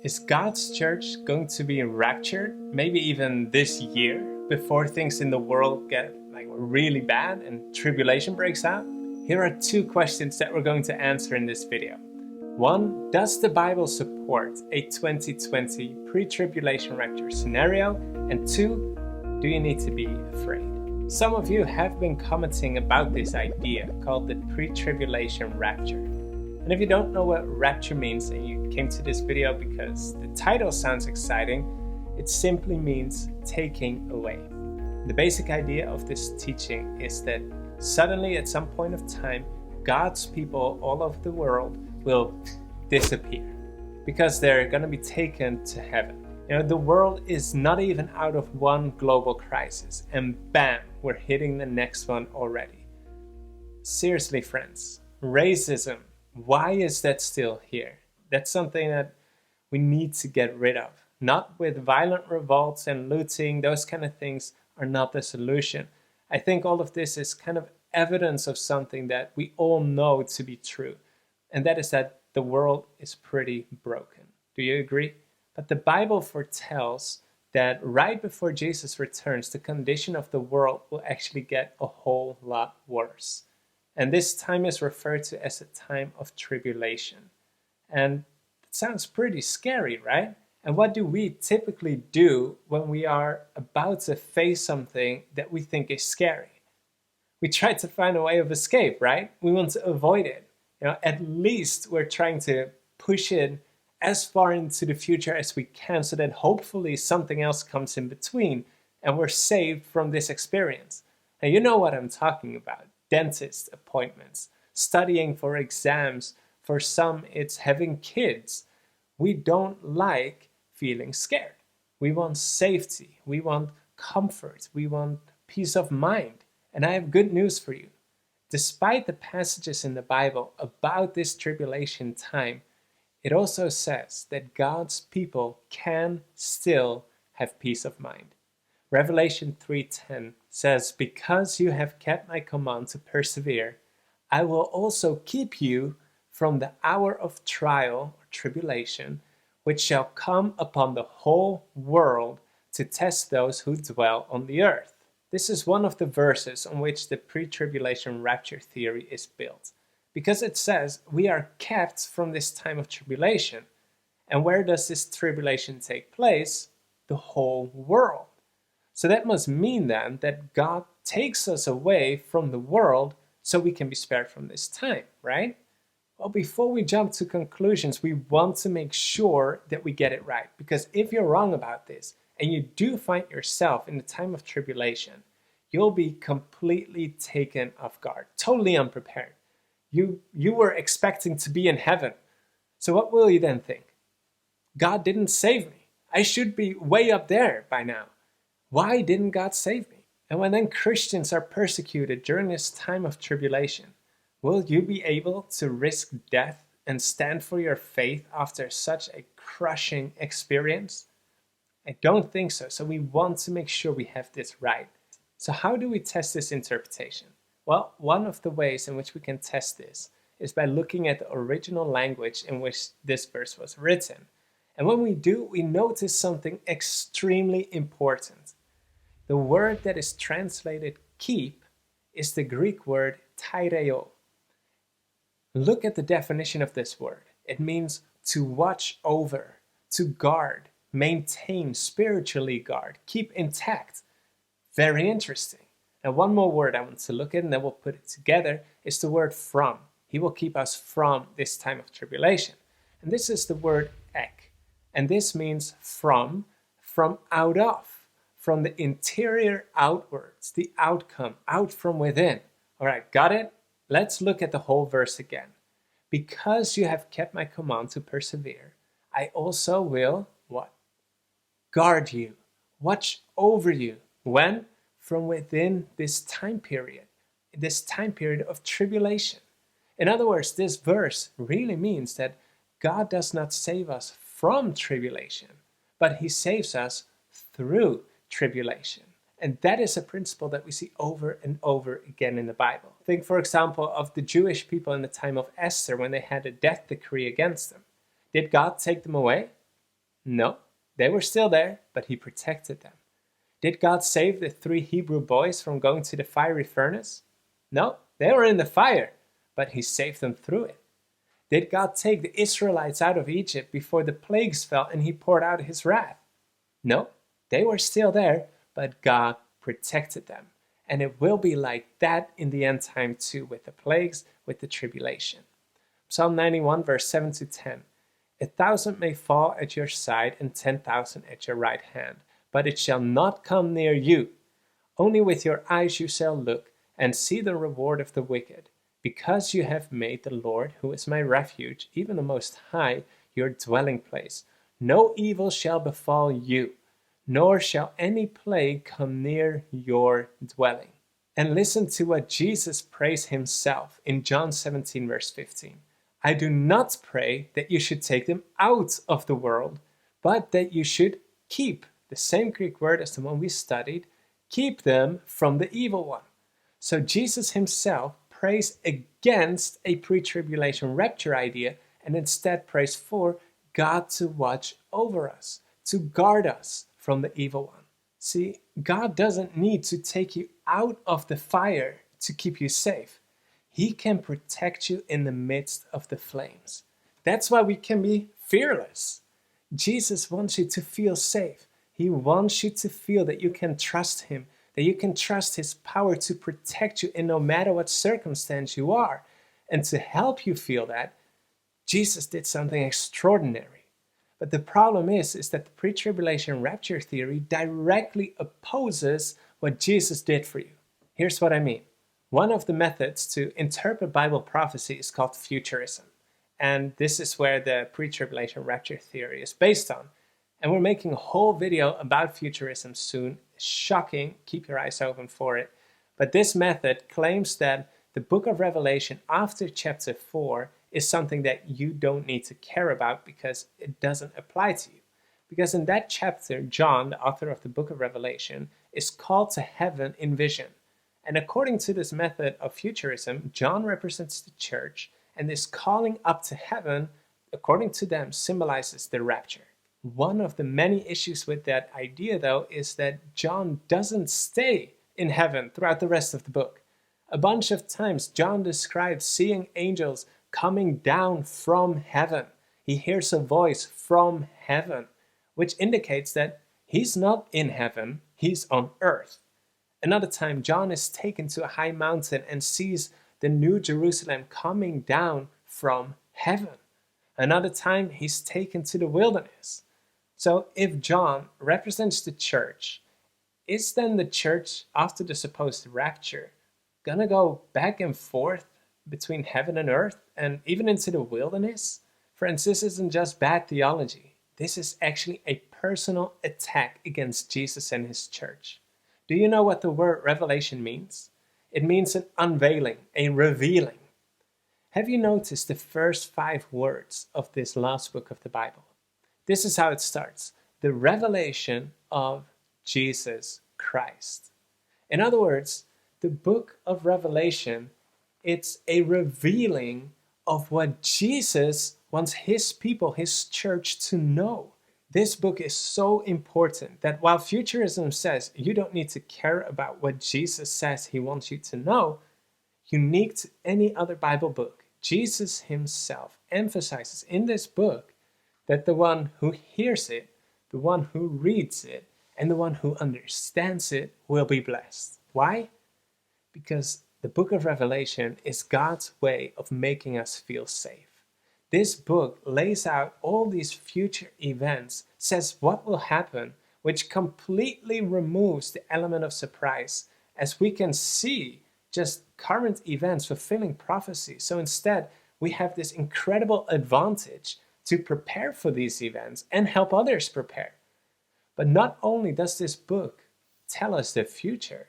Is God's church going to be raptured, maybe even this year, before things in the world get really bad and tribulation breaks out? Here are two questions that we're going to answer in this video. One, does the Bible support a 2020 pre-tribulation rapture scenario? And two, do you need to be afraid? Some of you have been commenting about this idea called the pre-tribulation rapture. And if you don't know what rapture means and you came to this video because the title sounds exciting, it simply means taking away. The basic idea of this teaching is that suddenly at some point of time, God's people all over the world will disappear because they're going to be taken to heaven. You know, the world is not even out of one global crisis, and bam, we're hitting the next one already. Seriously, friends, racism, why is that still here? That's something that we need to get rid of. Not with violent revolts and looting, those kind of things are not the solution. I think all of this is kind of evidence of something that we all know to be true, and that is that the world is pretty broken. Do you agree? But the Bible foretells that right before Jesus returns, the condition of the world will actually get a whole lot worse. And this time is referred to as a time of tribulation. And it sounds pretty scary, right? And what do we typically do when we are about to face something that we think is scary? We try to find a way of escape, right? We want to avoid it. You know, at least we're trying to push it as far into the future as we can so that hopefully something else comes in between and we're saved from this experience. Now, you know what I'm talking about. Dentist appointments, studying for exams. For some, it's having kids. We don't like feeling scared. We want safety. We want comfort. We want peace of mind. And I have good news for you. Despite the passages in the Bible about this tribulation time, it also says that God's people can still have peace of mind. Revelation 3:10 says, "Because you have kept my command to persevere, I will also keep you from the hour of trial or tribulation, which shall come upon the whole world to test those who dwell on the earth." This is one of the verses on which the pre-tribulation rapture theory is built, because it says we are kept from this time of tribulation. And where does this tribulation take place? The whole world. So that must mean then that God takes us away from the world so we can be spared from this time, right? Well, before we jump to conclusions, we want to make sure that we get it right. Because if you're wrong about this, and you do find yourself in the time of tribulation, you'll be completely taken off guard, totally unprepared. You were expecting to be in heaven. So what will you then think? God didn't save me. I should be way up there by now. Why didn't God save me? And when then Christians are persecuted during this time of tribulation, will you be able to risk death and stand for your faith after such a crushing experience? I don't think so. So we want to make sure we have this right. So how do we test this interpretation? Well, one of the ways in which we can test this is by looking at the original language in which this verse was written. And when we do, we notice something extremely important. The word that is translated keep is the Greek word taireo. Look at the definition of this word. It means to watch over, to guard, maintain, spiritually guard, keep intact. Very interesting. Now, one more word I want to look at, and then we'll put it together, is the word from. He will keep us from this time of tribulation. And this is the word ek. And this means from out of. From the interior outwards, the outcome, out from within. All right, got it? Let's look at the whole verse again. Because you have kept my command to persevere, I also will, what? Guard you, watch over you. When? From within this time period of tribulation. In other words, this verse really means that God does not save us from tribulation, but he saves us through tribulation. And that is a principle that we see over and over again in the Bible. Think, for example, of the Jewish people in the time of Esther when they had a death decree against them. Did God take them away? No, they were still there, but he protected them. Did God save the 3 Hebrew boys from going to the fiery furnace? No, they were in the fire, but he saved them through it. Did God take the Israelites out of Egypt before the plagues fell and he poured out his wrath? No, they were still there, but God protected them. And it will be like that in the end time too, with the plagues, with the tribulation. Psalm 91, verse 7 to 10. 1,000 may fall at your side and 10,000 at your right hand, but it shall not come near you. Only with your eyes you shall look and see the reward of the wicked, because you have made the Lord, who is my refuge, even the Most High, your dwelling place. No evil shall befall you, nor shall any plague come near your dwelling. And listen to what Jesus prays himself in John 17, verse 15. I do not pray that you should take them out of the world, but that you should keep, the same Greek word as the one we studied, keep them from the evil one. So Jesus himself prays against a pre-tribulation rapture idea and instead prays for God to watch over us, to guard us from the evil one. See, God doesn't need to take you out of the fire to keep you safe. He can protect you in the midst of the flames. That's why we can be fearless. Jesus wants you to feel safe. He wants you to feel that you can trust him, that you can trust his power to protect you in no matter what circumstance you are. And to help you feel that, Jesus did something extraordinary. But the problem is that the pre-tribulation rapture theory directly opposes what Jesus did for you. Here's what I mean. One of the methods to interpret Bible prophecy is called futurism. And this is where the pre-tribulation rapture theory is based on. And we're making a whole video about futurism soon. It's shocking, keep your eyes open for it. But this method claims that the book of Revelation after chapter 4 is something that you don't need to care about because it doesn't apply to you. Because in that chapter, John, the author of the book of Revelation, is called to heaven in vision. And according to this method of futurism, John represents the church, and this calling up to heaven, according to them, symbolizes the rapture. One of the many issues with that idea, though, is that John doesn't stay in heaven throughout the rest of the book. A bunch of times, John describes seeing angels coming down from heaven. He hears a voice from heaven, which indicates that he's not in heaven, he's on earth. Another time, John is taken to a high mountain and sees the New Jerusalem coming down from heaven. Another time, he's taken to the wilderness. So if John represents the church, is then the church, after the supposed rapture, gonna go back and forth between heaven and earth and even into the wilderness? Friends, this isn't just bad theology. This is actually a personal attack against Jesus and his church. Do you know what the word revelation means? It means an unveiling, a revealing. Have you noticed the first 5 words of this last book of the Bible? This is how it starts. The revelation of Jesus Christ. In other words, the book of Revelation, it's a revealing of what Jesus wants his people, his church, to know. This book is so important that while futurism says you don't need to care about what Jesus says he wants you to know, unique to any other Bible book, Jesus himself emphasizes in this book that the one who hears it, the one who reads it, and the one who understands it will be blessed. Why? Because the book of Revelation is God's way of making us feel safe. This book lays out all these future events, says what will happen, which completely removes the element of surprise, as we can see just current events fulfilling prophecy. So instead, we have this incredible advantage to prepare for these events and help others prepare. But not only does this book tell us the future,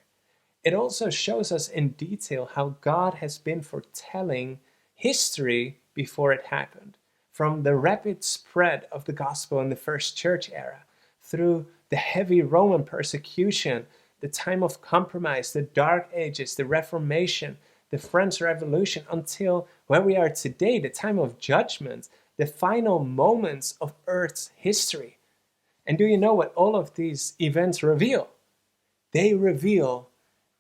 it also shows us in detail how God has been foretelling history before it happened. From the rapid spread of the gospel in the first church era, through the heavy Roman persecution, the time of compromise, the Dark Ages, the Reformation, the French Revolution, until where we are today, the time of judgment, the final moments of Earth's history. And do you know what all of these events reveal? They reveal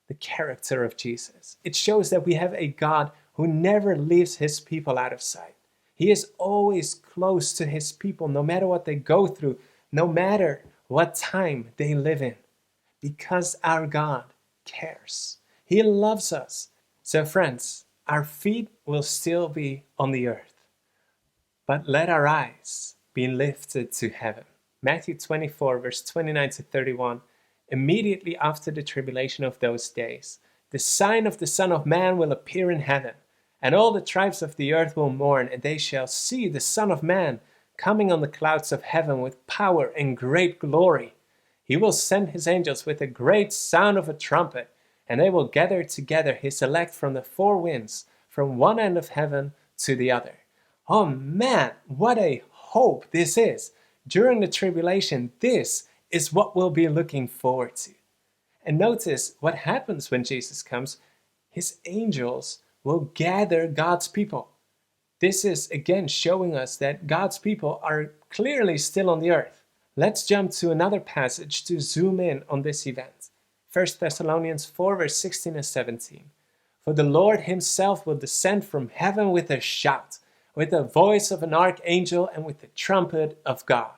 the character of Jesus. It shows that we have a God who never leaves his people out of sight. He is always close to his people, no matter what they go through, no matter what time they live in, because our God cares. He loves us. So friends, our feet will still be on the earth, but let our eyes be lifted to heaven. Matthew 24, verse 29 to 31. Immediately after the tribulation of those days, the sign of the Son of Man will appear in heaven, and all the tribes of the earth will mourn, and they shall see the Son of Man coming on the clouds of heaven with power and great glory. He will send his angels with a great sound of a trumpet, and they will gather together his elect from the four winds, from one end of heaven to the other. Oh man, what a hope this is! During the tribulation, this is what we'll be looking forward to. And notice what happens when Jesus comes. His angels will gather God's people. This is again showing us that God's people are clearly still on the earth. Let's jump to another passage to zoom in on this event. 1 Thessalonians 4, verse 16 and 17. For the Lord himself will descend from heaven with a shout, with the voice of an archangel, and with the trumpet of God.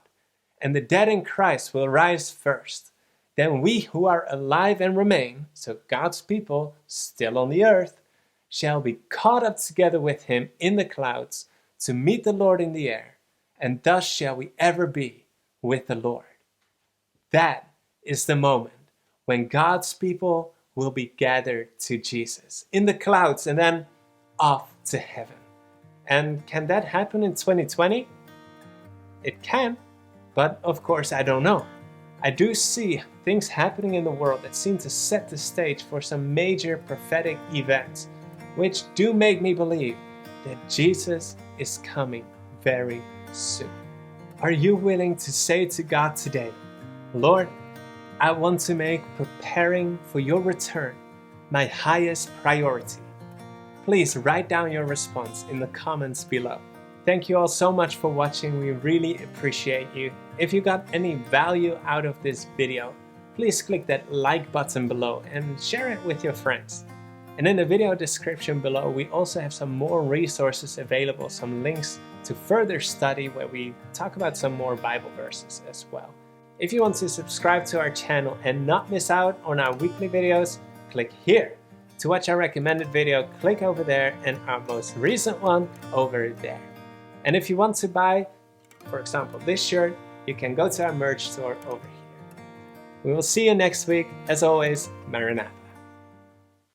And the dead in Christ will rise first. Then we who are alive and remain, so God's people still on the earth, shall be caught up together with him in the clouds to meet the Lord in the air, and thus shall we ever be with the Lord. That is the moment when God's people will be gathered to Jesus in the clouds and then off to heaven. And can that happen in 2020? It can. But of course, I don't know. I do see things happening in the world that seem to set the stage for some major prophetic events, which do make me believe that Jesus is coming very soon. Are you willing to say to God today, Lord, I want to make preparing for your return my highest priority? Please write down your response in the comments below. Thank you all so much for watching. We really appreciate you. If you got any value out of this video, please click that like button below and share it with your friends. And in the video description below, we also have some more resources available, some links to further study where we talk about some more Bible verses as well. If you want to subscribe to our channel and not miss out on our weekly videos, click here. To watch our recommended video, click over there, and our most recent one over there. And if you want to buy, for example, this shirt, you can go to our merch store over here. We will see you next week. As always, Maranatha.